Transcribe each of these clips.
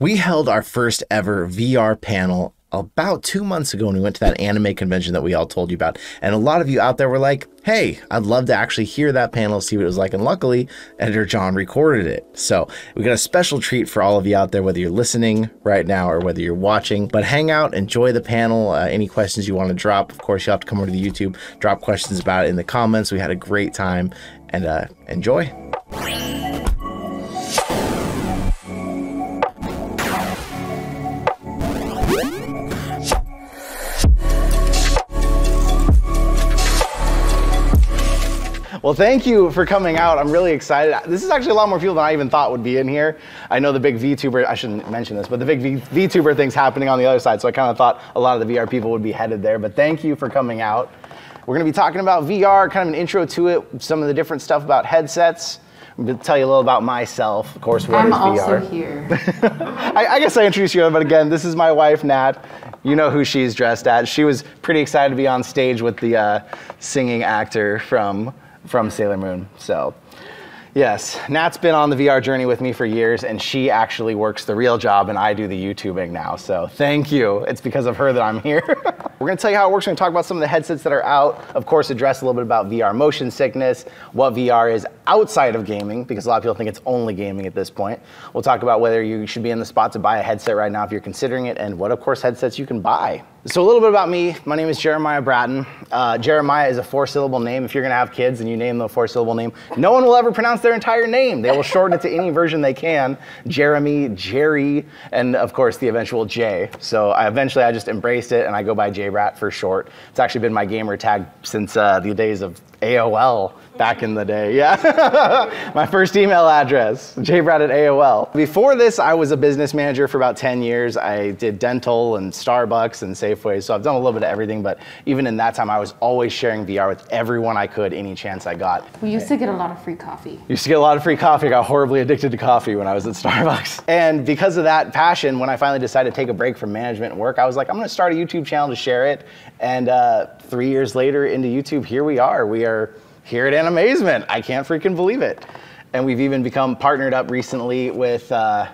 We held our first ever VR panel about 2 months ago when we went to that anime convention that we all told you about. And a lot of you out there were like, hey, I'd love to actually hear that panel, see what it was like. And luckily, editor John recorded it. So we got a special treat for all of you out there, whether you're listening right now or whether you're watching. But hang out, enjoy the panel. Any questions you want to drop, of course, you'll have to come over to the YouTube, drop questions about it in the comments. We had a great time, and enjoy. Well, thank you for coming out. I'm really excited. This is actually a lot more people than I even thought would be in here. I know the big VTuber, I shouldn't mention this, but the big VTuber thing's happening on the other side, so I kind of thought a lot of the VR people would be headed there, but thank you for coming out. We're gonna be talking about VR, kind of an intro to it, some of the different stuff about headsets. I'm gonna tell you a little about myself. Of course, what is VR? I'm also here. I guess I introduced you, but again, this is my wife, Nat. You know who she's dressed as. She was pretty excited to be on stage with the singing actor from Sailor Moon. So yes, Nat's been on the VR journey with me for years, and she actually works the real job and I do the YouTubing now. So thank you. It's because of her that I'm here. We're gonna tell you how it works. We're gonna talk about some of the headsets that are out. Of course, address a little bit about VR motion sickness, what VR is outside of gaming, because a lot of people think it's only gaming at this point. We'll talk about whether you should be in the spot to buy a headset right now if you're considering it, and what, of course, headsets you can buy. So a little bit about me. My name is Jeremiah Bratton. Jeremiah is a 4-syllable name. If you're gonna have kids and you name them a 4-syllable name, no one will ever pronounce their entire name. They will shorten it to any version they can. Jeremy, Jerry, and of course the eventual J. So eventually I just embraced it and I go by J-Brat for short. It's actually been my gamer tag since the days of AOL back in the day, yeah. My first email address, jbrat at AOL. Before this, I was a business manager for about 10 years. I did dental and Starbucks and Safeway, so I've done a little bit of everything, but even in that time, I was always sharing VR with everyone I could, any chance I got. We used to get a lot of free coffee. Used to get a lot of free coffee. I got horribly addicted to coffee when I was at Starbucks. And because of that passion, when I finally decided to take a break from management and work, I was like, I'm gonna start a YouTube channel to share it. And 3 years later into YouTube, here we are. We are here at Animazement. I can't freaking believe it. And we've even become partnered up recently with, I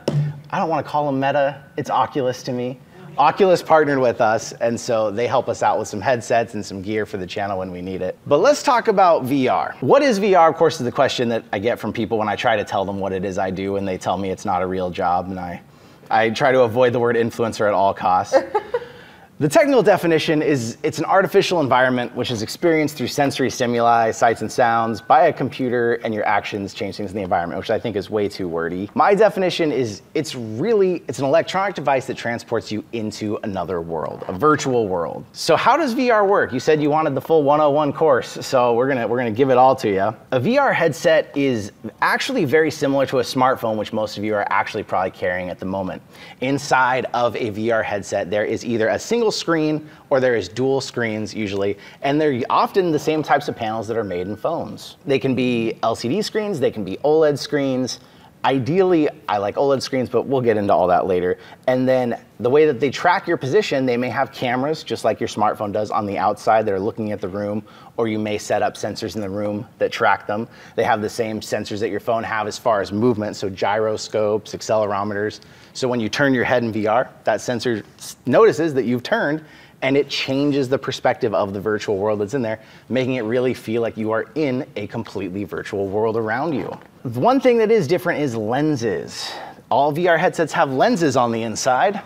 don't want to call them Meta, it's Oculus to me. Oculus partnered with us, and so they help us out with some headsets and some gear for the channel when we need it. But let's talk about VR. What is VR, of course, is the question that I get from people when I try to tell them what it is I do, and they tell me it's not a real job, and I try to avoid the word influencer at all costs. The technical definition is it's an artificial environment which is experienced through sensory stimuli, sights and sounds, by a computer, and your actions change things in the environment, which I think is way too wordy. My definition is it's an electronic device that transports you into another world, a virtual world. So how does VR work? You said you wanted the full 101 course, so we're gonna give it all to you. A VR headset is actually very similar to a smartphone, which most of you are actually probably carrying at the moment. Inside of a VR headset, there is either a single screen or there is dual screens usually, and they're often the same types of panels that are made in phones. They can be LCD screens, they can be OLED screens. Ideally, I like OLED screens, but we'll get into all that later. And then the way that they track your position, they may have cameras, just like your smartphone does on the outside that are looking at the room, or you may set up sensors in the room that track them. They have the same sensors that your phone have as far as movement, so gyroscopes, accelerometers. So when you turn your head in VR, that sensor notices that you've turned, and it changes the perspective of the virtual world that's in there, making it really feel like you are in a completely virtual world around you. One thing that is different is lenses. All VR headsets have lenses on the inside,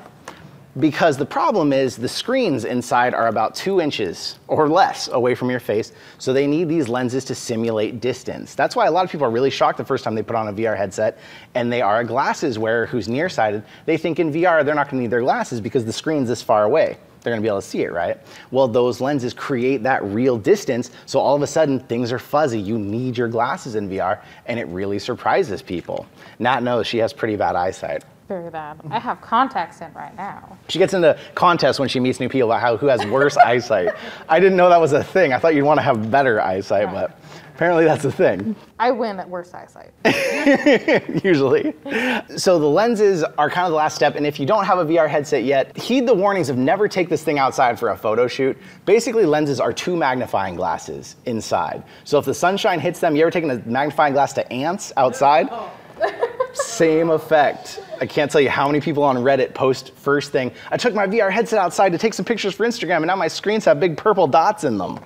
because the problem is the screens inside are about 2 inches or less away from your face, so they need these lenses to simulate distance. That's why a lot of people are really shocked the first time they put on a VR headset and they are a glasses wearer who's nearsighted. They think in VR they're not gonna need their glasses because the screen's this far away. They're gonna be able to see it, right? Well, those lenses create that real distance, so all of a sudden things are fuzzy. You need your glasses in VR, and it really surprises people. Nat knows she has pretty bad eyesight. Very bad. I have contacts in right now. She gets into contests when she meets new people about who has worse eyesight. I didn't know that was a thing. I thought you'd want to have better eyesight, right. But apparently that's a thing. I win at worse eyesight. Usually. So the lenses are kind of the last step, and if you don't have a VR headset yet, heed the warnings of never take this thing outside for a photo shoot. Basically, lenses are 2 magnifying glasses inside. So if the sunshine hits them, you ever taken a magnifying glass to ants outside? Same effect. I can't tell you how many people on Reddit post first thing, I took my VR headset outside to take some pictures for Instagram and now my screens have big purple dots in them.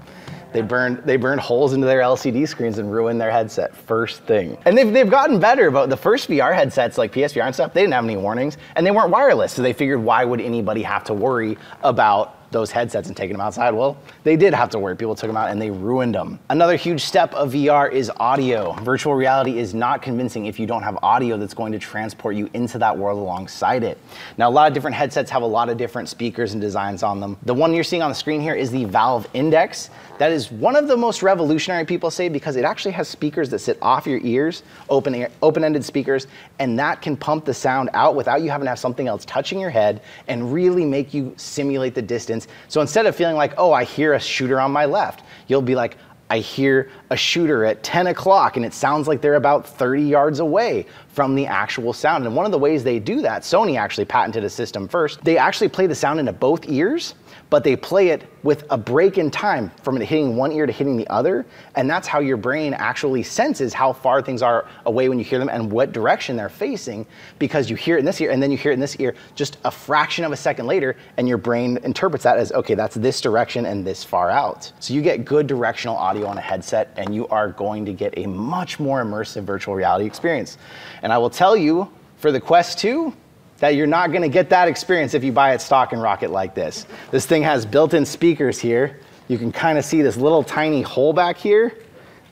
They burned holes into their LCD screens and ruined their headset first thing. And they've gotten better, but the first VR headsets like PSVR and stuff, they didn't have any warnings and they weren't wireless. So they figured, why would anybody have to worry about those headsets and taking them outside? Well, they did have to worry. People took them out and they ruined them. Another huge step of VR is audio. Virtual reality is not convincing if you don't have audio that's going to transport you into that world alongside it. Now, a lot of different headsets have a lot of different speakers and designs on them. The one you're seeing on the screen here is the Valve Index. That is one of the most revolutionary, people say, because it actually has speakers that sit off your ears, open-ended speakers, and that can pump the sound out without you having to have something else touching your head and really make you simulate the distance. So instead of feeling like, oh, I hear a shooter on my left, you'll be like, I hear a shooter at 10 o'clock and it sounds like they're about 30 yards away from the actual sound. And one of the ways they do that, Sony actually patented a system first. They actually play the sound into both ears, but they play it with a break in time from it hitting one ear to hitting the other. And that's how your brain actually senses how far things are away when you hear them and what direction they're facing, because you hear it in this ear and then you hear it in this ear just a fraction of a second later, and your brain interprets that as, okay, that's this direction and this far out. So you get good directional audio on a headset and you are going to get a much more immersive virtual reality experience. And I will tell you, for the Quest 2, that you're not gonna get that experience if you buy it stock and rock it like this. This thing has built-in speakers here. You can kind of see this little tiny hole back here.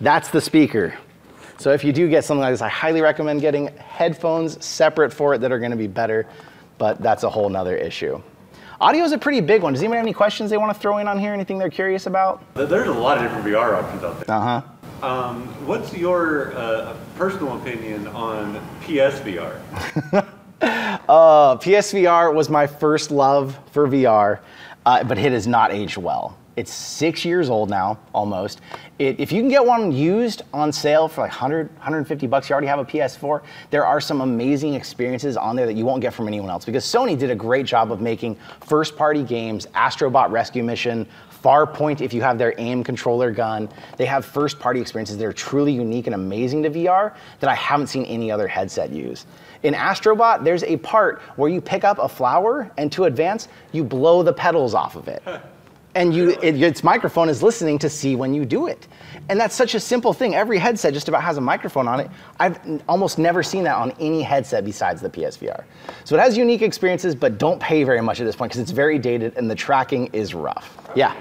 That's the speaker. So if you do get something like this, I highly recommend getting headphones separate for it that are gonna be better, but that's a whole nother issue. Audio is a pretty big one. Does anyone have any questions they want to throw in on here? Anything they're curious about? There's a lot of different VR options out there. Uh-huh. What's your personal opinion on PSVR? PSVR was my first love for VR, but it has not aged well. It's 6 years old now, almost. If you can get one used on sale for like 100, 150 bucks, you already have a PS4, there are some amazing experiences on there that you won't get from anyone else, because Sony did a great job of making first-party games, Astrobot Rescue Mission, Farpoint if you have their aim controller gun. They have first-party experiences that are truly unique and amazing to VR that I haven't seen any other headset use. In Astrobot, there's a part where you pick up a flower and to advance, you blow the petals off of it. And its microphone is listening to see when you do it. And that's such a simple thing. Every headset just about has a microphone on it. I've almost never seen that on any headset besides the PSVR. So it has unique experiences, but don't pay very much at this point because it's very dated and the tracking is rough. Yeah.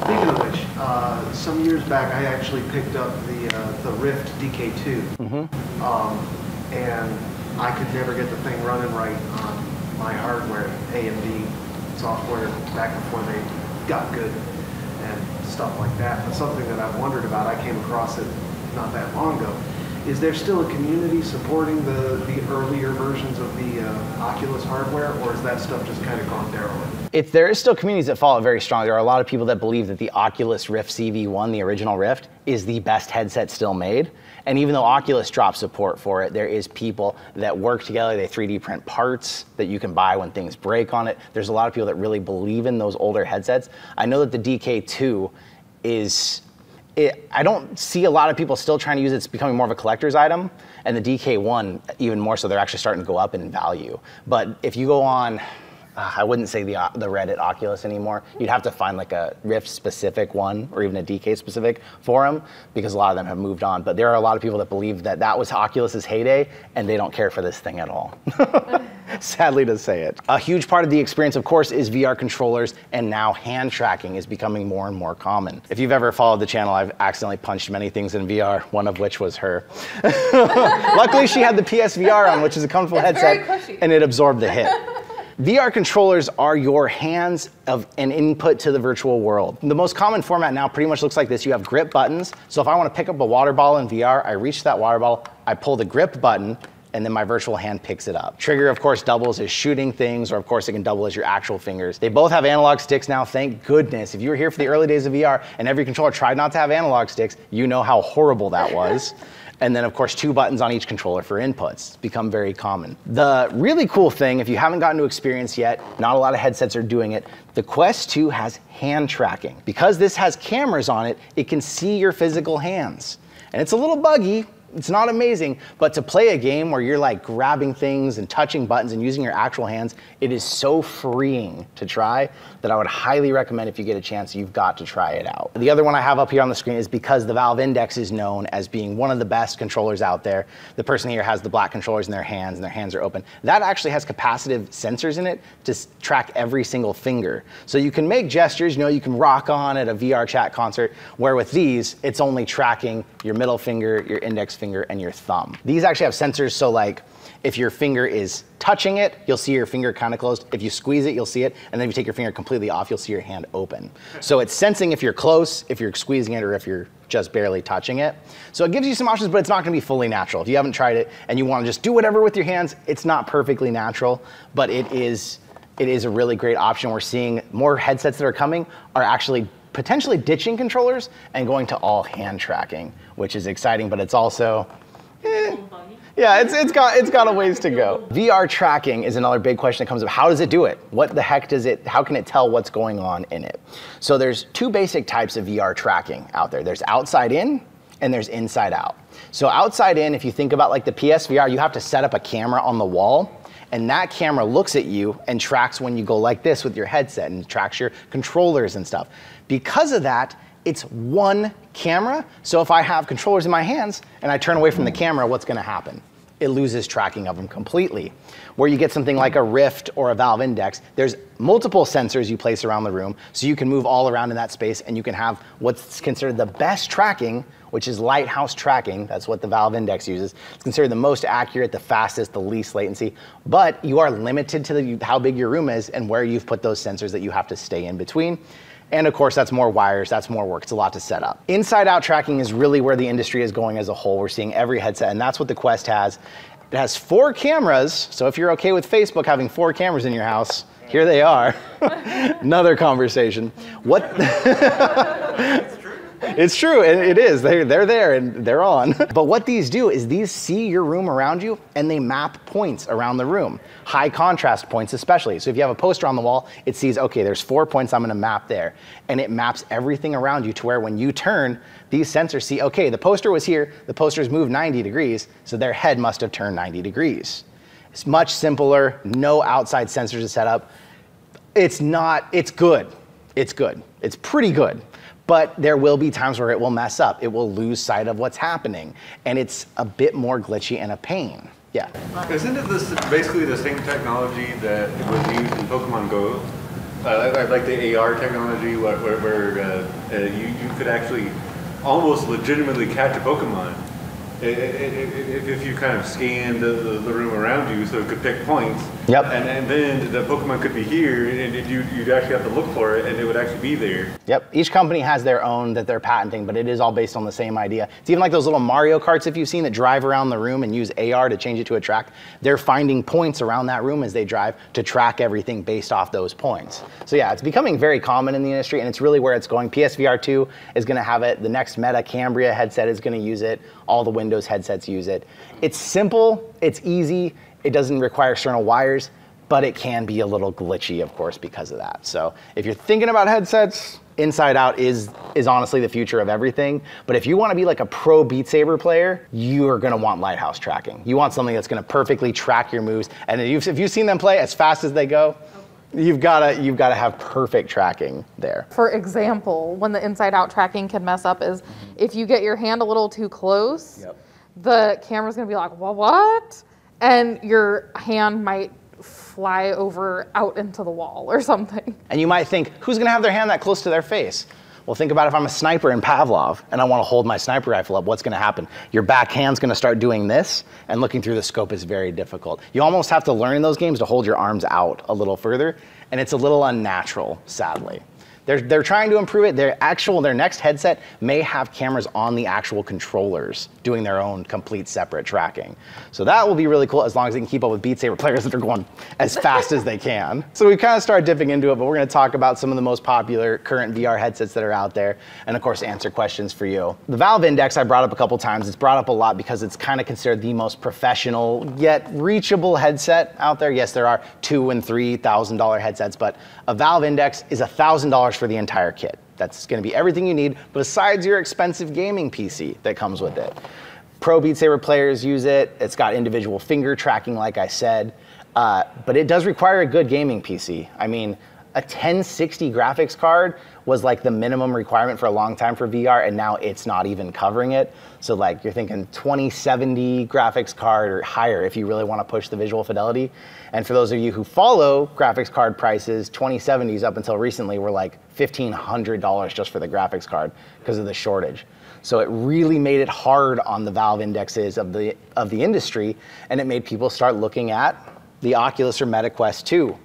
Speaking of which, some years back I actually picked up the Rift DK2. Mm-hmm. And I could never get the thing running right on my hardware, AMD software, back before they got good and stuff like that. But something that I've wondered about, I came across it not that long ago. Is there still a community supporting the earlier versions of the Oculus hardware, or is that stuff just kind of gone derelict? There is still communities that follow it very strongly. There are a lot of people that believe that the Oculus Rift CV1, the original Rift, is the best headset still made. And even though Oculus dropped support for it, there is people that work together, they 3D print parts that you can buy when things break on it. There's a lot of people that really believe in those older headsets. I know that the DK2 is, I don't see a lot of people still trying to use it. It's becoming more of a collector's item. And the DK1, even more so, they're actually starting to go up in value. But if you go on, I wouldn't say the Reddit Oculus anymore. You'd have to find like a Rift specific one or even a DK specific forum, because a lot of them have moved on. But there are a lot of people that believe that that was Oculus's heyday and they don't care for this thing at all. Sadly to say it. A huge part of the experience, of course, is VR controllers, and now hand tracking is becoming more and more common. If you've ever followed the channel, I've accidentally punched many things in VR, one of which was her. Luckily, she had the PSVR on, which is a comfortable headset, and it absorbed the hit. VR controllers are your hands of an input to the virtual world. The most common format now pretty much looks like this. You have grip buttons. So if I want to pick up a water bottle in VR, I reach that water bottle, I pull the grip button, and then my virtual hand picks it up. Trigger, of course, doubles as shooting things, or of course it can double as your actual fingers. They both have analog sticks now, thank goodness. If you were here for the early days of VR and every controller tried not to have analog sticks, you know how horrible that was. And then of course 2 buttons on each controller for inputs. It's become very common. The really cool thing, if you haven't gotten to experience yet, not a lot of headsets are doing it, the Quest 2 has hand tracking. Because this has cameras on it, it can see your physical hands. And it's a little buggy, It's not amazing, but to play a game where you're like grabbing things and touching buttons and using your actual hands, it is so freeing to try that I would highly recommend if you get a chance, you've got to try it out. The other one I have up here on the screen is because the Valve Index is known as being one of the best controllers out there. The person here has the black controllers in their hands and their hands are open. That actually has capacitive sensors in it to track every single finger. So you can make gestures, you know, you can rock on at a VR chat concert, where with these, it's only tracking your middle finger, your index finger, and your thumb. These actually have sensors, so like if your finger is touching it, you'll see your finger kind of closed. If you squeeze it, you'll see it. And then if you take your finger completely off, you'll see your hand open. So it's sensing if you're close, if you're squeezing it, or if you're just barely touching it. So it gives you some options, but it's not gonna be fully natural. If you haven't tried it and you wanna just do whatever with your hands, it's not perfectly natural, but it is a really great option. We're seeing more headsets that are coming are actually potentially ditching controllers and going to all hand tracking, which is exciting, but it's also, yeah, it's got a ways to go. VR tracking is another big question that comes up. How does it do it? What the heck does it, how can it tell what's going on in it? So there's two basic types of VR tracking out there. There's outside in and there's inside out. So outside in, if you think about like the PSVR, you have to set up a camera on the wall, and that camera looks at you and tracks when you go like this with your headset and tracks your controllers and stuff. Because of that, it's one camera. So if I have controllers in my hands and I turn away from the camera, what's gonna happen? It loses tracking of them completely. Where you get something like a Rift or a Valve Index, there's multiple sensors you place around the room, so you can move all around in that space and you can have what's considered the best tracking, which is lighthouse tracking. That's what the Valve Index uses. It's considered the most accurate, the fastest, the least latency, but you are limited to how big your room is and where you've put those sensors that you have to stay in between. And of course, that's more wires, that's more work, it's a lot to set up. Inside out tracking is really where the industry is going as a whole. We're seeing every headset, and that's what the Quest has. It has 4 cameras, so if you're okay with Facebook having 4 cameras in your house, here they are. Another conversation. What? It's true, and it is. They're there and they're on. But what these do is these see your room around you and they map points around the room. High contrast points especially. So if you have a poster on the wall, it sees, okay, there's 4 points I'm gonna map there. And it maps everything around you to where when you turn, these sensors see, okay, the poster was here, the poster's moved 90 degrees, so their head must have turned 90 degrees. It's much simpler, no outside sensors to set up. It's good. It's good. It's pretty good. But there will be times where it will mess up. It will lose sight of what's happening. And it's a bit more glitchy and a pain. Yeah. Isn't it basically the same technology that was used in Pokemon Go? Like the AR technology where you could actually almost legitimately catch a Pokemon. If you kind of scanned the room around you so it could pick points. Yep. And then the Pokemon could be here and you'd actually have to look for it and it would actually be there. Yep, each company has their own that they're patenting, but it is all based on the same idea. It's even like those little Mario Karts, if you've seen, that drive around the room and use AR to change it to a track. They're finding points around that room as they drive to track everything based off those points. So yeah, it's becoming very common in the industry and it's really where it's going. PSVR 2 is gonna have it. The next Meta Cambria headset is gonna use it. All the Windows headsets use it. It's simple, it's easy, it doesn't require external wires, but it can be a little glitchy, of course, because of that. So if you're thinking about headsets, inside out is honestly the future of everything. But if you want to be like a pro Beat Saber player, you are going to want lighthouse tracking. You want something that's going to perfectly track your moves. And if you've seen them play as fast as they go, you've got to have perfect tracking there. For example, when the inside out tracking can mess up is if you get your hand a little too close, the camera's going to be like, well, what? And your hand might fly over out into the wall or something. And you might think, who's gonna have their hand that close to their face? Well, think about if I'm a sniper in Pavlov and I wanna hold my sniper rifle up, what's gonna happen? Your back hand's gonna start doing this, and looking through the scope is very difficult. You almost have to learn in those games to hold your arms out a little further, and it's a little unnatural, sadly. They're trying to improve it. Their next headset may have cameras on the actual controllers doing their own complete separate tracking. So that will be really cool as long as they can keep up with Beat Saber players that are going as fast as they can. So we kind of started dipping into it, but we're going to talk about some of the most popular current VR headsets that are out there, and of course answer questions for you. The Valve Index I brought up a couple times. It's brought up a lot because it's kind of considered the most professional yet reachable headset out there. Yes, there are $2,000 and $3,000 headsets, but a Valve Index is $1,000 for the entire kit. That's going to be everything you need besides your expensive gaming PC that comes with it. Pro Beat Saber players use it. It's got individual finger tracking, like I said, but it does require a good gaming PC. I mean, a 1060 graphics card was like the minimum requirement for a long time for VR, and now it's not even covering it. So like you're thinking 2070 graphics card or higher if you really want to push the visual fidelity. And for those of you who follow graphics card prices, 2070s up until recently were like $1,500 just for the graphics card because of the shortage. So it really made it hard on the Valve indexes of the industry, and it made people start looking at the Oculus or Meta Quest 2.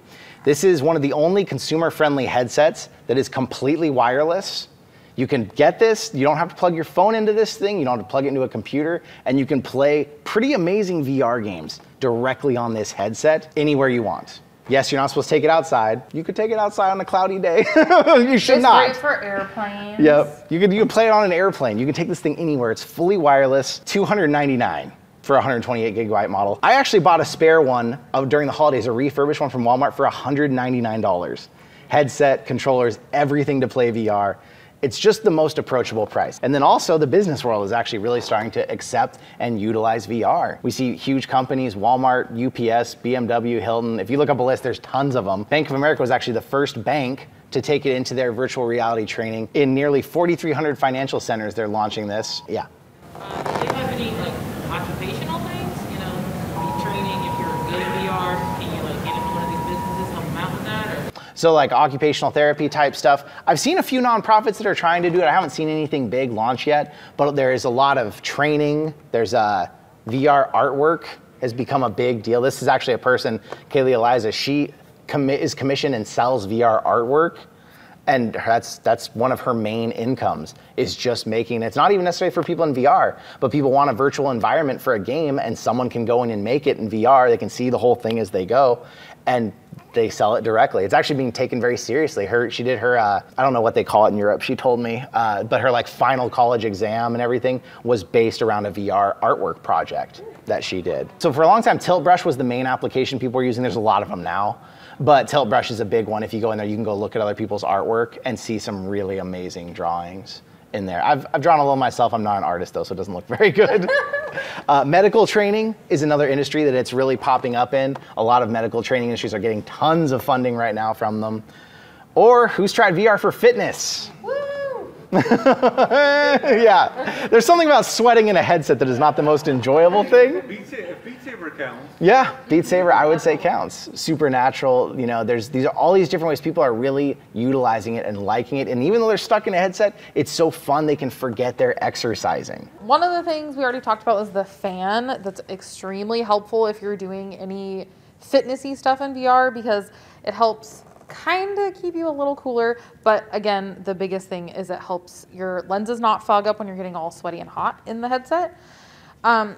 This is one of the only consumer-friendly headsets that is completely wireless. You can get this, you don't have to plug your phone into this thing, you don't have to plug it into a computer, and you can play pretty amazing VR games directly on this headset anywhere you want. Yes, you're not supposed to take it outside. You could take it outside on a cloudy day. You should not. It's great for airplanes. Yep, you could play it on an airplane. You can take this thing anywhere. It's fully wireless, $299. For a 128 gigabyte model. I actually bought a spare one during the holidays, a refurbished one from Walmart for $199. Headset, controllers, everything to play VR. It's just the most approachable price. And then also the business world is actually really starting to accept and utilize VR. We see huge companies, Walmart, UPS, BMW, Hilton. If you look up a list, there's tons of them. Bank of America was actually the first bank to take it into their virtual reality training. In nearly 4,300 financial centers, they're launching this. Yeah. Do they have any occupational things? You know, training if you're good at VR, can you get into one of these businesses, help them out with that? Or? So like occupational therapy type stuff. I've seen a few nonprofits that are trying to do it. I haven't seen anything big launch yet, but there is a lot of training. There's VR artwork has become a big deal. This is actually a person, Kaylee Eliza, she is commissioned and sells VR artwork. And that's one of her main incomes, is just making, it's not even necessarily for people in VR, but people want a virtual environment for a game and someone can go in and make it in VR. They can see the whole thing as they go and they sell it directly. It's actually being taken very seriously. She did her, I don't know what they call it in Europe, she told me, but her final college exam and everything was based around a VR artwork project that she did. So for a long time, Tilt Brush was the main application people were using. There's a lot of them now. But Tilt Brush is a big one. If you go in there, you can go look at other people's artwork and see some really amazing drawings in there. I've drawn a little myself. I'm not an artist though, so it doesn't look very good. Medical training is another industry that it's really popping up in. A lot of medical training industries are getting tons of funding right now from them. Or who's tried VR for fitness? Woo! Yeah, there's something about sweating in a headset that is not the most enjoyable thing. Beat Saber counts. Yeah, Beat Saber I would say counts. Supernatural, you know, these are all these different ways people are really utilizing it and liking it. And even though they're stuck in a headset, it's so fun they can forget they're exercising. One of the things we already talked about was the fan. That's extremely helpful if you're doing any fitnessy stuff in VR because it helps kind of keep you a little cooler, but again, the biggest thing is it helps your lenses not fog up when you're getting all sweaty and hot in the headset.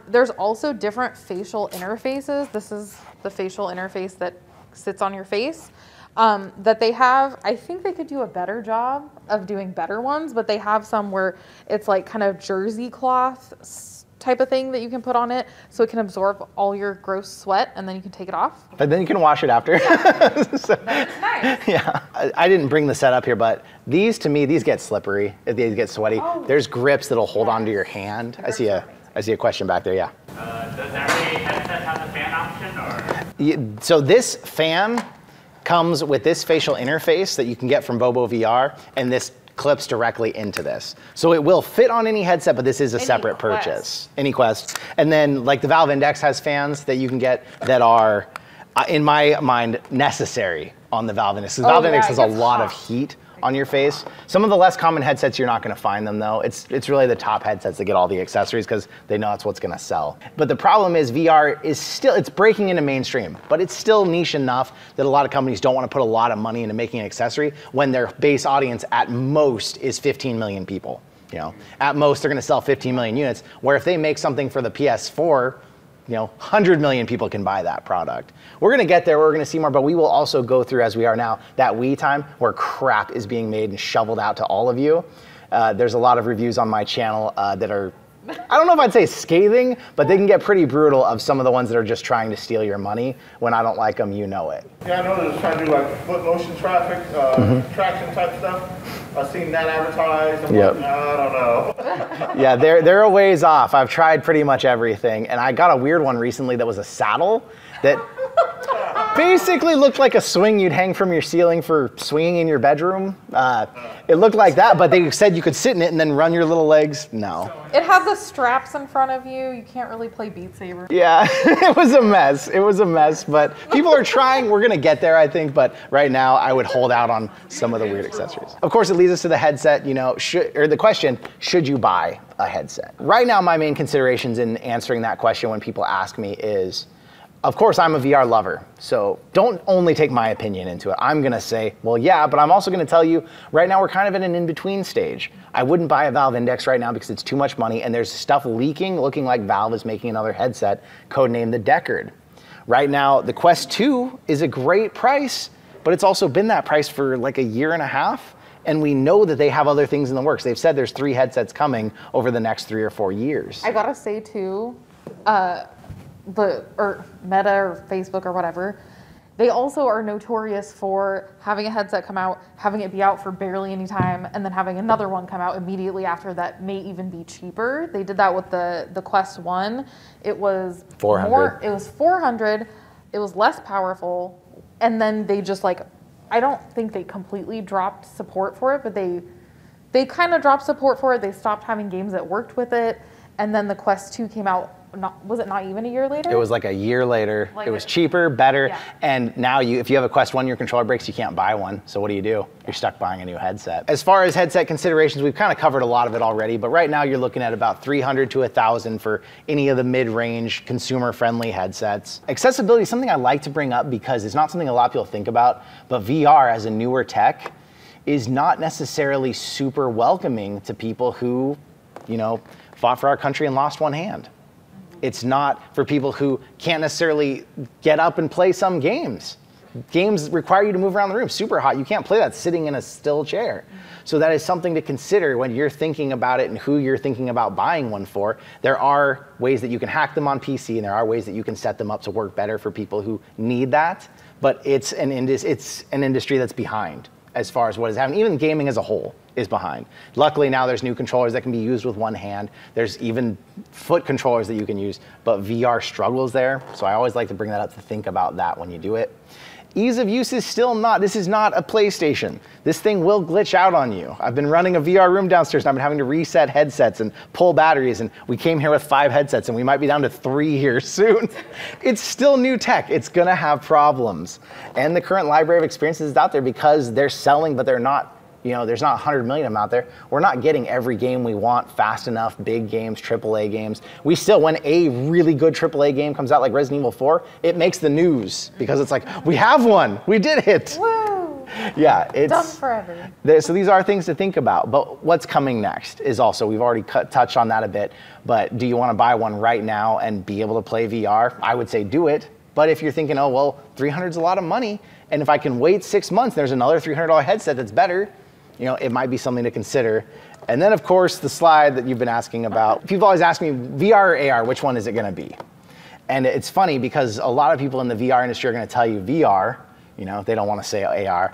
There's also different facial interfaces. This is the facial interface that sits on your face that they have. I think they could do a better job of doing better ones, but they have some where it's like kind of jersey cloth type of thing that you can put on it so it can absorb all your gross sweat and then you can take it off. But then you can wash it after. So, that's nice. Yeah, I didn't bring the setup here, but these to me, these get slippery, they get sweaty. Oh. There's grips that'll hold onto your hand. I see a question back there, yeah. Does every headset have a fan option or? So this fan comes with this facial interface that you can get from Bobo VR, and this clips directly into this. So it will fit on any headset, but this is a separate purchase. Any Quest. And then like the Valve Index has fans that you can get that are, in my mind, necessary on the Valve Index. Valve Index has a lot of heat on your face. Some of the less common headsets, you're not gonna find them though. It's really the top headsets that get all the accessories because they know that's what's gonna sell. But the problem is VR is still, it's breaking into mainstream, but it's still niche enough that a lot of companies don't wanna put a lot of money into making an accessory when their base audience at most is 15 million people. You know, at most they're gonna sell 15 million units, where if they make something for the PS4, 100 million people can buy that product. We're gonna get there, we're gonna see more, but we will also go through, as we are now, that Wii time where crap is being made and shoveled out to all of you. There's a lot of reviews on my channel that are, I don't know if I'd say scathing, but they can get pretty brutal of some of the ones that are just trying to steal your money. When I don't like them, you know it. Yeah, I know they're trying to do like foot motion traffic, traction type stuff. I've seen that advertised. I'm Yep. like, I don't know. Yeah, they're a ways off. I've tried pretty much everything, and I got a weird one recently that was a saddle that basically looked like a swing you'd hang from your ceiling for swinging in your bedroom. It looked like that, but they said you could sit in it and then run your little legs. No. It had the straps in front of you. You can't really play Beat Saber. Yeah, it was a mess. It was a mess, but people are trying. We're gonna get there, I think, but right now I would hold out on some of the weird accessories. Of course, it leads us to the headset, you know, the question, should you buy a headset? Right now, my main considerations in answering that question when people ask me is, of course, I'm a VR lover, so don't only take my opinion into it. I'm gonna say, well, yeah, but I'm also gonna tell you, right now we're kind of in an in-between stage. I wouldn't buy a Valve Index right now because it's too much money, and there's stuff leaking, looking like Valve is making another headset, codenamed the Deckard. Right now, the Quest 2 is a great price, but it's also been that price for like a year and a half, and we know that they have other things in the works. They've said there's 3 headsets coming over the next 3 or 4 years. I gotta say too, Meta or Facebook or whatever, they also are notorious for having a headset come out, having it be out for barely any time, and then having another one come out immediately after that may even be cheaper. They did that with the Quest 1. It was 400. It was 400. It was less powerful, and then they just like, I don't think they completely dropped support for it, but they kind of dropped support for it. They stopped having games that worked with it, and then the Quest 2 came out. Was it not even a year later? It was like a year later. Like it was cheaper, better, yeah. and now if you have a Quest 1, your controller breaks, you can't buy one. So what do? You're stuck buying a new headset. As far as headset considerations, we've kind of covered a lot of it already, but right now you're looking at about $300 to $1,000 for any of the mid-range consumer-friendly headsets. Accessibility is something I like to bring up because it's not something a lot of people think about, but VR as a newer tech is not necessarily super welcoming to people who, you know, fought for our country and lost one hand. It's not for people who can't necessarily get up and play some games. Games require you to move around the room, super hot. You can't play that sitting in a still chair. So that is something to consider when you're thinking about it and who you're thinking about buying one for. There are ways that you can hack them on PC, and there are ways that you can set them up to work better for people who need that. But it's an industry that's behind as far as what is happening. Even gaming as a whole is behind. Luckily now there's new controllers that can be used with one hand. There's even foot controllers that you can use, but VR struggles there. So I always like to bring that up to think about that when you do it. Ease of use is still not, this is not a PlayStation. This thing will glitch out on you. I've been running a VR room downstairs and I've been having to reset headsets and pull batteries, and we came here with 5 headsets and we might be down to 3 here soon. It's still new tech. It's gonna have problems. And the current library of experiences is out there because they're selling, but they're not, you know, there's not 100 million of them out there. We're not getting every game we want fast enough, big games, AAA games. We still, when a really good AAA game comes out like Resident Evil 4, it makes the news because it's like, we have one, we did it. Woo! Yeah, it's done forever. So these are things to think about, but what's coming next is also, we've already touched on that a bit, but do you want to buy one right now and be able to play VR? I would say do it, but if you're thinking, oh, well, 300 is a lot of money, and if I can wait 6 months, there's another $300 headset that's better, you know, it might be something to consider. And then of course, the slide that you've been asking about. People always ask me, VR or AR, which one is it gonna be? And it's funny because a lot of people in the VR industry are gonna tell you VR, you know, they don't wanna say AR.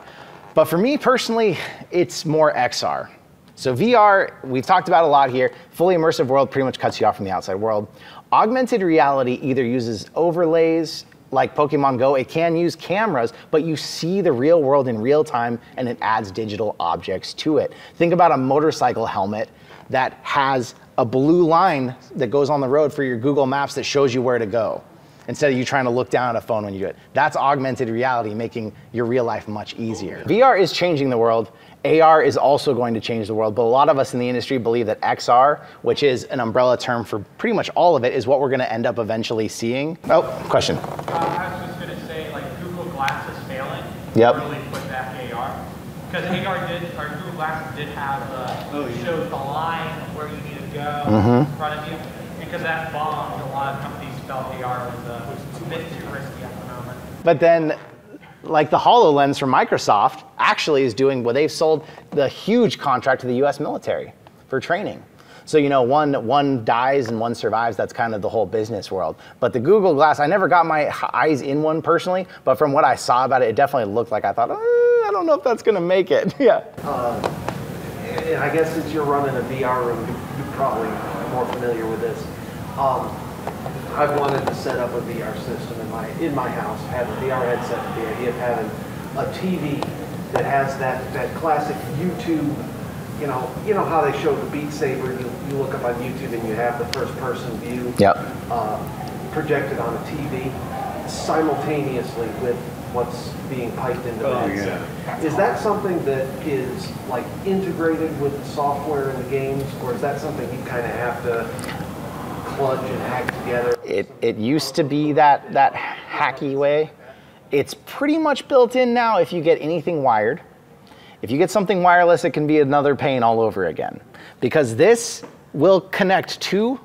But for me personally, it's more XR. So VR, we've talked about a lot here, fully immersive world pretty much cuts you off from the outside world. Augmented reality either uses overlays, like Pokemon Go, it can use cameras, but you see the real world in real time and it adds digital objects to it. Think about a motorcycle helmet that has a blue line that goes on the road for your Google Maps that shows you where to go, instead of you trying to look down at a phone when you do it. That's augmented reality, making your real life much easier. VR is changing the world. AR is also going to change the world, but a lot of us in the industry believe that XR, which is an umbrella term for pretty much all of it, is what we're gonna end up eventually seeing. Oh, question. I was just gonna say, like, Google Glass is failing. Yep. Really put back AR. Because Google Glasses did have showed the line of where you need to go in front of you. And because that bombed, a lot of companies felt AR was a bit too risky at the moment. But then, like the HoloLens from Microsoft actually is doing, well, they've sold the huge contract to the US military for training. So, you know, one dies and one survives. That's kind of the whole business world. But the Google Glass, I never got my eyes in one personally, but from what I saw about it, it definitely looked like I thought, I don't know if that's gonna make it. Yeah. and I guess since you're running a VR room, you're probably more familiar with this. I've wanted to set up a VR system in my house, have a VR headset, the idea of having a TV that has that classic YouTube, you know how they show the Beat Saber, you look up on YouTube and you have the first person view projected on a TV simultaneously with what's being piped into the headset. Yeah. Is that something that is like integrated with the software in the games, or is that something you kind of have to clutch and hack together? It used to be that hacky way. It's pretty much built in now if you get anything wired. If you get something wireless, it can be another pain all over again. Because this will connect to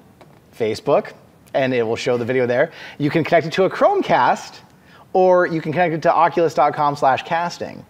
Facebook, and it will show the video there. You can connect it to a Chromecast, or you can connect it to oculus.com/casting.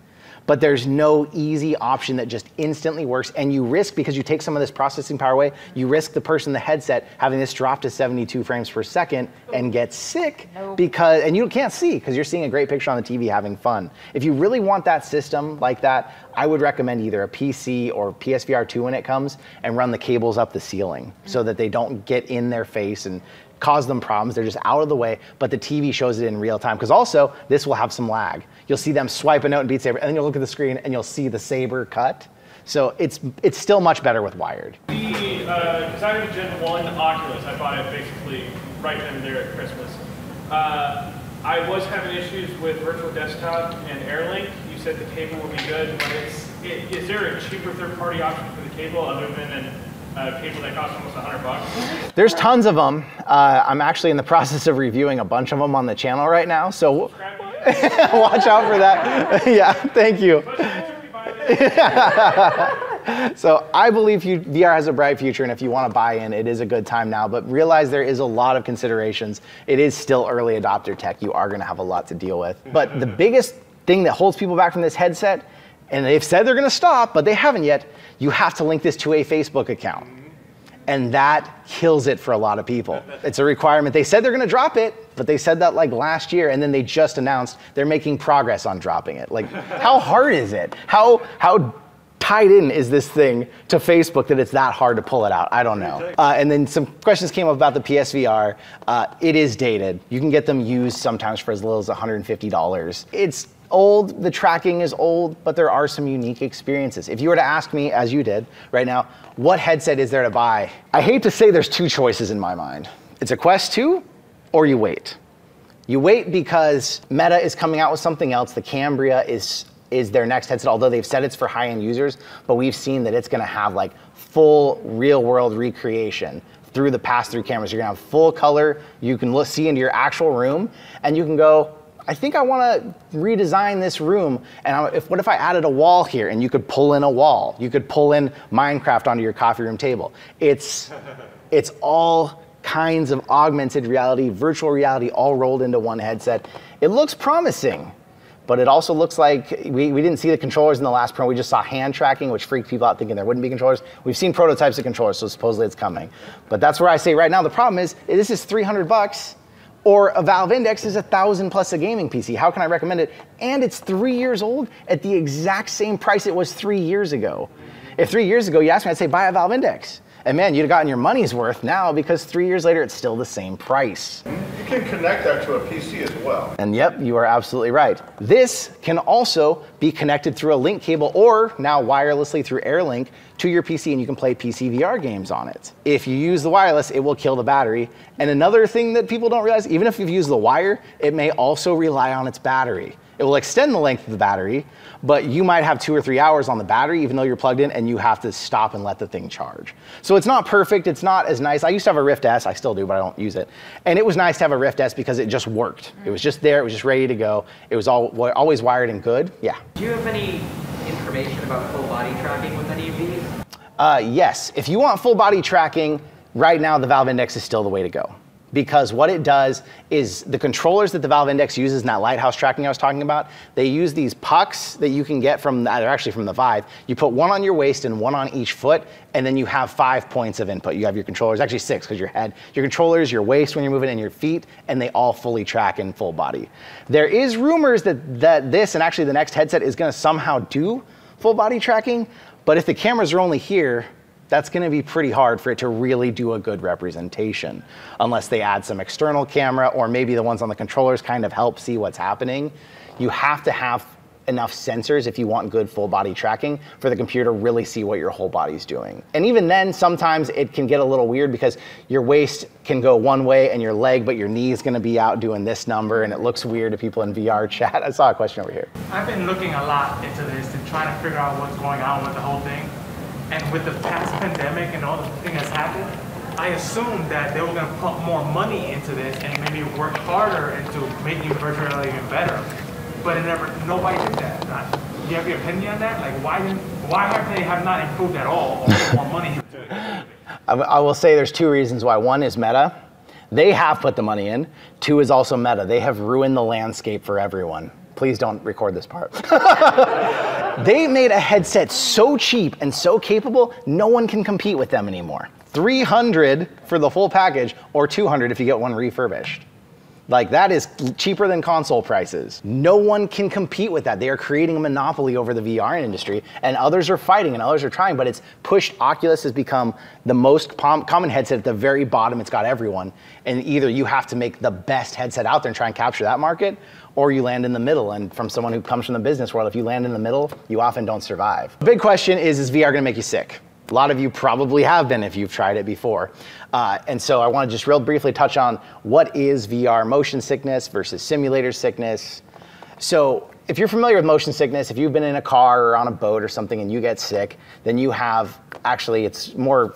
But there's no easy option that just instantly works, and you risk, because you take some of this processing power away, you risk the person in the headset having this drop to 72 frames per second and get sick because, and you can't see because you're seeing a great picture on the TV having fun. If you really want that system like that, I would recommend either a PC or PSVR 2 when it comes, and run the cables up the ceiling so that they don't get in their face and cause them problems. They're just out of the way, but the TV shows it in real time, because also this will have some lag. You'll see them swipe a note in Beat Saber, and then you'll look at the screen and you'll see the saber cut. So it's still much better with wired. Because I have a Gen 1 Oculus, I bought it basically right then and there at Christmas. I was having issues with Virtual Desktop and AirLink. You said the cable would be good, but is there a cheaper third-party option for the cable other than a cable that costs almost $100? There's tons of them. I'm actually in the process of reviewing a bunch of them on the channel right now, so watch out for that. Yeah, thank you. So I believe VR has a bright future, and if you want to buy in, it is a good time now, but realize there is a lot of considerations. It is still early adopter tech. You are going to have a lot to deal with. But the biggest thing that holds people back from this headset, and they've said they're going to stop, but they haven't yet, you have to link this to a Facebook account. And that kills it for a lot of people. It's a requirement. They said they're going to drop it, but they said that like last year, and then they just announced they're making progress on dropping it. Like, how hard is it? How tied in is this thing to Facebook that it's that hard to pull it out? I don't know. And then some questions came up about the PSVR. It is dated. You can get them used sometimes for as little as $150. It's old, the tracking is old, but there are some unique experiences. If you were to ask me, as you did right now, what headset is there to buy? I hate to say there's two choices in my mind. It's a Quest 2 or you wait. You wait because Meta is coming out with something else. The Cambria is their next headset, although they've said it's for high-end users, but we've seen that it's gonna have like full real-world recreation through the pass-through cameras. You're gonna have full color, you can see into your actual room, and you can go, I think I want to redesign this room, and what if I added a wall here, and you could pull in a wall. You could pull in Minecraft onto your coffee room table. It's all kinds of augmented reality, virtual reality, all rolled into one headset. It looks promising, but it also looks like we didn't see the controllers in the last promo. We just saw hand tracking, which freaked people out thinking there wouldn't be controllers. We've seen prototypes of controllers, so supposedly it's coming. But that's where I say right now, the problem is, this is $300, or a Valve Index is $1,000 plus a gaming PC. How can I recommend it? And it's 3 years old at the exact same price it was 3 years ago. If 3 years ago you asked me, I'd say buy a Valve Index. And man, you'd have gotten your money's worth now, because 3 years later, it's still the same price. You can connect that to a PC as well. And yep, you are absolutely right. This can also be connected through a link cable, or now wirelessly through AirLink to your PC, and you can play PC VR games on it. If you use the wireless, it will kill the battery. And another thing that people don't realize, even if you've used the wire, it may also rely on its battery. It will extend the length of the battery, but you might have 2 or 3 hours on the battery, even though you're plugged in, and you have to stop and let the thing charge. So it's not perfect, it's not as nice. I used to have a Rift S, I still do, but I don't use it. And it was nice to have a Rift S because it just worked. It was just there, it was just ready to go. It was always wired and good, yeah. Do you have any information about full body tracking with any of these? Yes, if you want full body tracking, right now the Valve Index is still the way to go. Because what it does is the controllers that the Valve Index uses in that lighthouse tracking I was talking about, they use these pucks that you can get from, they're actually from the Vive. You put one on your waist and one on each foot, and then you have 5 points of input. You have your controllers, actually 6, because your head, your controllers, your waist when you're moving, and your feet, and they all fully track in full body. There is rumors that this, and actually the next headset, is gonna somehow do full body tracking, But if the cameras are only here, that's going to be pretty hard for it to really do a good representation, unless they add some external camera, or maybe the ones on the controllers kind of help see what's happening. You have to have enough sensors if you want good full body tracking for the computer to really see what your whole body's doing. And even then, sometimes it can get a little weird because your waist can go one way and your leg, but your knee is going to be out doing this number, and it looks weird to people in VR chat. I saw a question over here. I've been looking a lot into this and trying to figure out what's going on with the whole thing. And with the past pandemic and all the things that's happened, I assumed that they were going to pump more money into this and maybe work harder into making virtual reality even better. But nobody did that. Do you have your opinion on that? Like, why have not improved at all or put more money into it? I will say there's two reasons why. One is Meta. They have put the money in. Two is also Meta. They have ruined the landscape for everyone. Please don't record this part. They made a headset so cheap and so capable, no one can compete with them anymore. $300 for the full package, or $200 if you get one refurbished. Like, that is cheaper than console prices. No one can compete with that. They are creating a monopoly over the VR industry, and others are fighting and others are trying, but it's pushed. Oculus has become the most common headset at the very bottom. It's got everyone. And either you have to make the best headset out there and try and capture that market, or you land in the middle. And from someone who comes from the business world, if you land in the middle, you often don't survive. The big question is VR gonna make you sick? A lot of you probably have been if you've tried it before. And so I want to just real briefly touch on what is VR motion sickness versus simulator sickness. So if you're familiar with motion sickness, if you've been in a car or on a boat or something and you get sick, then you have, actually it's more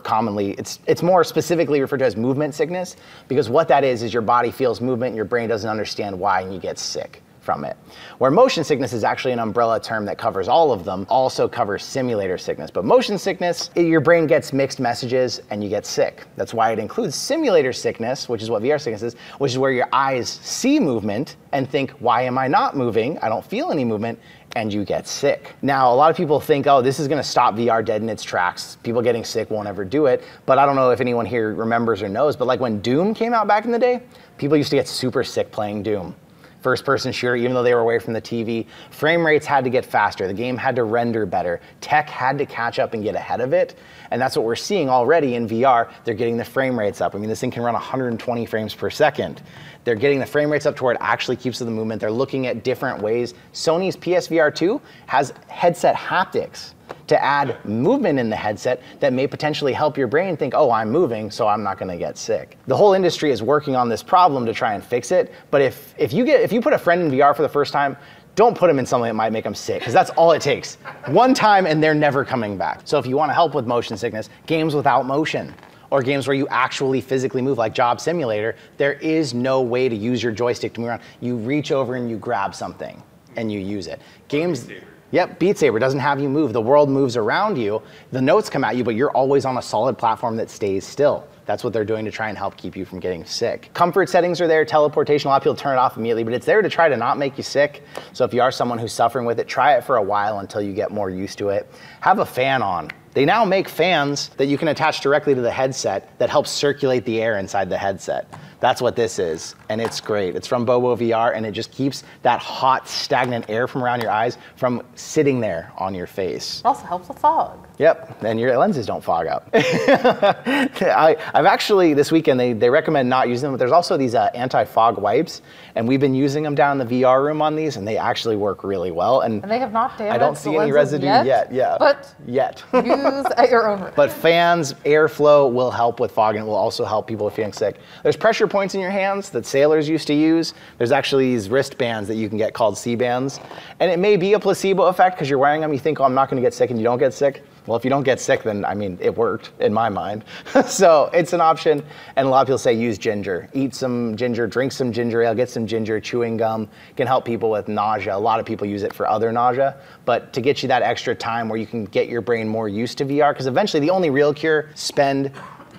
specifically referred to as movement sickness, because what that is your body feels movement and your brain doesn't understand why, and you get sick from it. Where motion sickness is actually an umbrella term that covers all of them, also covers simulator sickness. But motion sickness, your brain gets mixed messages and you get sick. That's why it includes simulator sickness, which is what VR sickness is, which is where your eyes see movement and think, why am I not moving? I don't feel any movement, and you get sick. Now, a lot of people think, oh, this is gonna stop VR dead in its tracks. People getting sick won't ever do it. But I don't know if anyone here remembers or knows, but like when Doom came out back in the day, people used to get super sick playing Doom. First-person shooter, even though they were away from the TV. Frame rates had to get faster. The game had to render better. Tech had to catch up and get ahead of it. And that's what we're seeing already in VR. They're getting the frame rates up. I mean, this thing can run 120 frames per second. They're getting the frame rates up to where it actually keeps the movement. They're looking at different ways. Sony's PSVR 2 has headset haptics to add movement in the headset that may potentially help your brain think, oh, I'm moving, so I'm not gonna get sick. The whole industry is working on this problem to try and fix it, but if you put a friend in VR for the first time, don't put them in something that might make them sick, because that's all it takes. One time and they're never coming back. So if you wanna help with motion sickness, games without motion, or games where you actually physically move, like Job Simulator, there is no way to use your joystick to move around. You reach over and you grab something and you use it. Games. Yep, Beat Saber doesn't have you move. The world moves around you. The notes come at you, but you're always on a solid platform that stays still. That's what they're doing to try and help keep you from getting sick. Comfort settings are there, teleportation, a lot of people turn it off immediately, but it's there to try to not make you sick. So if you are someone who's suffering with it, try it for a while until you get more used to it. Have a fan on. They now make fans that you can attach directly to the headset that helps circulate the air inside the headset. That's what this is, and it's great. It's from Bobo VR, and it just keeps that hot, stagnant air from around your eyes from sitting there on your face. It also helps with fog. Yep, and your lenses don't fog out. I've actually, this weekend, they recommend not using them, but there's also these anti-fog wipes, and we've been using them down in the VR room on these, and they actually work really well. And they have not damaged I don't see any residue yet. But yet. Use at your own risk. But fans, airflow will help with fog, and it will also help people feeling sick. There's pressure points in your hands that sailors used to use. There's actually these wristbands that you can get called C-bands. And it may be a placebo effect because you're wearing them, you think, oh, I'm not gonna get sick, and you don't get sick. Well, if you don't get sick, then, I mean, it worked in my mind. So it's an option. And a lot of people say use ginger. Eat some ginger, drink some ginger ale, get some ginger, chewing gum. Can help people with nausea. A lot of people use it for other nausea. But to get you that extra time where you can get your brain more used to VR, because eventually the only real cure, spend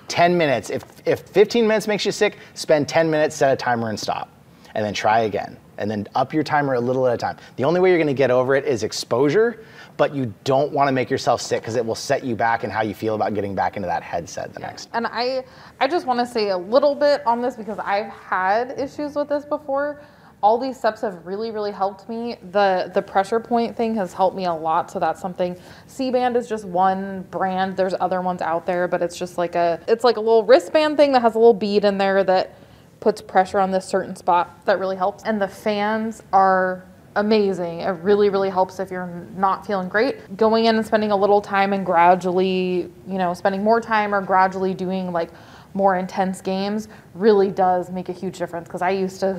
10 minutes. If 15 minutes makes you sick, spend 10 minutes, set a timer and stop. And then try again. And then up your timer a little at a time. The only way you're gonna get over it is exposure, but you don't wanna make yourself sick because it will set you back in how you feel about getting back into that headset the next time. And I just wanna say a little bit on this because I've had issues with this before. all these steps have really, really helped me. The pressure point thing has helped me a lot. So that's something. C-band is just one brand. There's other ones out there, but it's just like it's like a little wristband thing that has a little bead in there that puts pressure on this certain spot. That really helps. And the fans are amazing. It really, really helps if you're not feeling great. Going in and spending a little time and gradually, spending more time or gradually doing like more intense games really does make a huge difference, because I used to,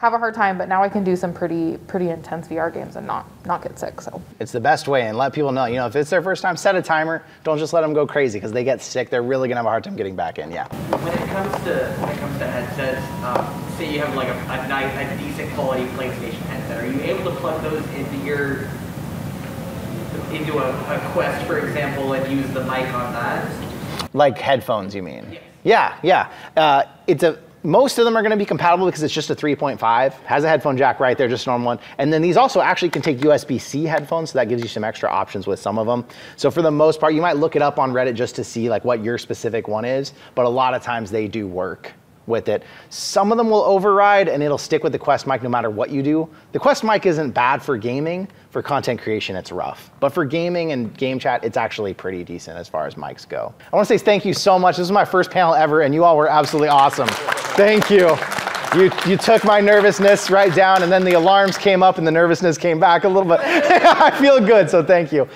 have a hard time, but now I can do some pretty intense VR games and not get sick. So it's the best way, and let people know, if it's their first time, set a timer. Don't just let them go crazy, because they get sick. They're really gonna have a hard time getting back in. Yeah. When it comes to headsets, say you have like a decent quality PlayStation headset, are you able to plug those into a Quest, for example, and use the mic on that? Like headphones, you mean? Yes. Yeah. Most of them are going to be compatible because it's just a 3.5. Has a headphone jack right there, just a normal one. And then these also actually can take USB-C headphones, so that gives you some extra options with some of them. So for the most part, you might look it up on Reddit just to see like what your specific one is, but a lot of times they do work with it. Some of them will override and it'll stick with the Quest mic no matter what you do. The Quest mic isn't bad for gaming. For content creation, it's rough. But for gaming and game chat, it's actually pretty decent as far as mics go. I want to say thank you so much. This is my first panel ever, and you all were absolutely awesome. Thank you. You took my nervousness right down, and then the alarms came up and the nervousness came back a little bit. I feel good, so thank you.